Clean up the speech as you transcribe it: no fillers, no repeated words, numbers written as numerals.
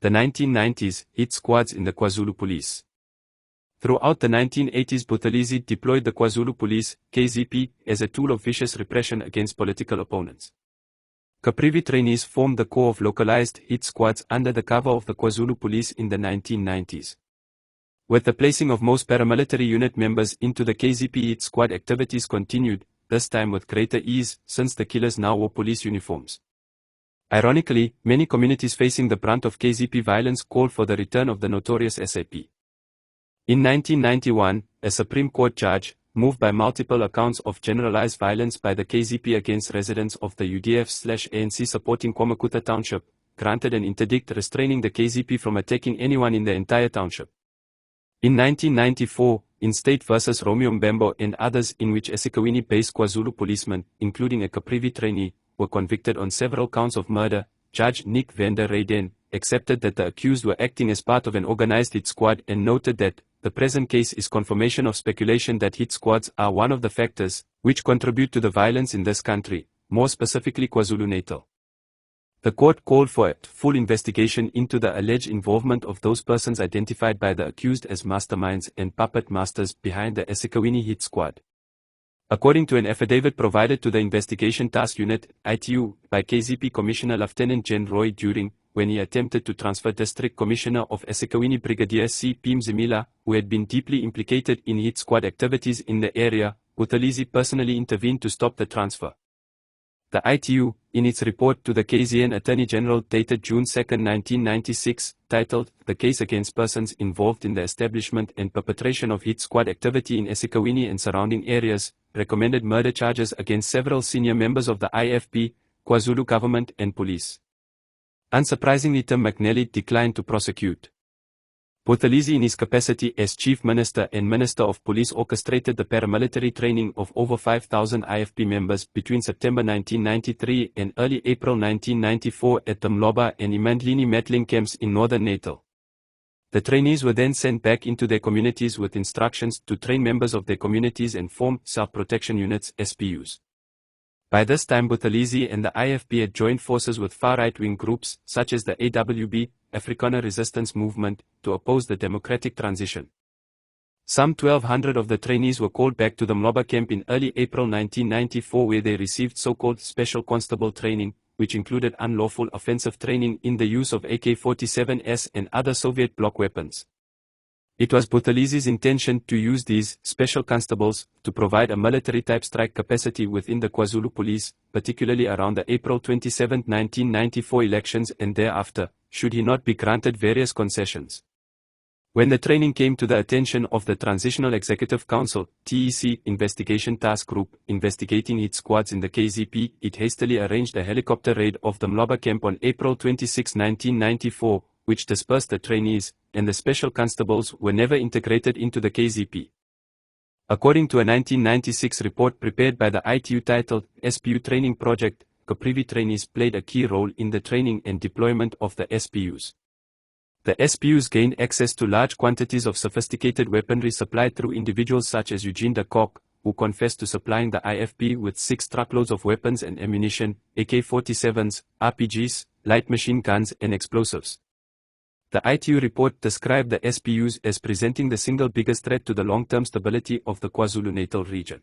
The 1990s, hit squads in the KwaZulu police. Throughout the 1980s, Buthelezi deployed the KwaZulu police, KZP, as a tool of vicious repression against political opponents. Caprivi trainees formed the core of localized hit squads under the cover of the KwaZulu police in the 1990s. With the placing of most paramilitary unit members into the KZP, hit squad activities continued, this time with greater ease, since the killers now wore police uniforms. Ironically, many communities facing the brunt of KZP violence called for the return of the notorious SAP. In 1991, a Supreme Court judge, moved by multiple accounts of generalized violence by the KZP against residents of the UDF/ANC supporting KwaMakutha township, granted an interdict restraining the KZP from attacking anyone in the entire township. In 1994, in State vs. Romeo Mbembo and others, in which eSekhawini-based KwaZulu policemen, including a Caprivi trainee, were convicted on several counts of murder, Judge Nick Venter Rayden accepted that the accused were acting as part of an organized hit squad and noted that the present case is confirmation of speculation that hit squads are one of the factors which contribute to the violence in this country, more specifically KwaZulu-Natal. The court called for a full investigation into the alleged involvement of those persons identified by the accused as masterminds and puppet masters behind the eSekhawini hit squad. According to an affidavit provided to the Investigation Task Unit, ITU, by KZP Commissioner Lieutenant Gen Roy During, when he attempted to transfer District Commissioner of eSekhawini Brigadier C. P. Mzimila, who had been deeply implicated in hit squad activities in the area, Buthelezi personally intervened to stop the transfer. The ITU, in its report to the KZN Attorney General dated June 2, 1996, titled, The Case Against Persons Involved in the Establishment and Perpetration of Hit Squad Activity in eSekhawini and Surrounding Areas, recommended murder charges against several senior members of the IFP, KwaZulu government and police. Unsurprisingly, Tim McNally declined to prosecute. Buthelezi, in his capacity as Chief Minister and Minister of Police, orchestrated the paramilitary training of over 5,000 IFP members between September 1993 and early April 1994 at the Mloba and Imandlini Matling camps in northern Natal. The trainees were then sent back into their communities with instructions to train members of their communities and form self-protection units (SPUs). By this time, Buthelezi and the IFP had joined forces with far right-wing groups, such as the AWB, Afrikaner Resistance Movement, to oppose the democratic transition. Some 1,200 of the trainees were called back to the Mloba camp in early April 1994, where they received so-called special constable training, which included unlawful offensive training in the use of AK-47s and other Soviet bloc weapons. It was Buthelezi's intention to use these special constables to provide a military-type strike capacity within the KwaZulu police, particularly around the April 27, 1994 elections and thereafter, should he not be granted various concessions. When the training came to the attention of the Transitional Executive Council, TEC, Investigation Task Group, investigating hit squads in the KZP, it hastily arranged a helicopter raid of the Mloba camp on April 26, 1994, which dispersed the trainees, and the special constables were never integrated into the KZP. According to a 1996 report prepared by the ITU titled SPU Training Project, Caprivi trainees played a key role in the training and deployment of the SPUs. The SPUs gained access to large quantities of sophisticated weaponry supplied through individuals such as Eugene de Kock, who confessed to supplying the IFP with 6 truckloads of weapons and ammunition, AK-47s, RPGs, light machine guns and explosives. The ITU report described the SPUs as presenting the single biggest threat to the long-term stability of the KwaZulu-Natal region.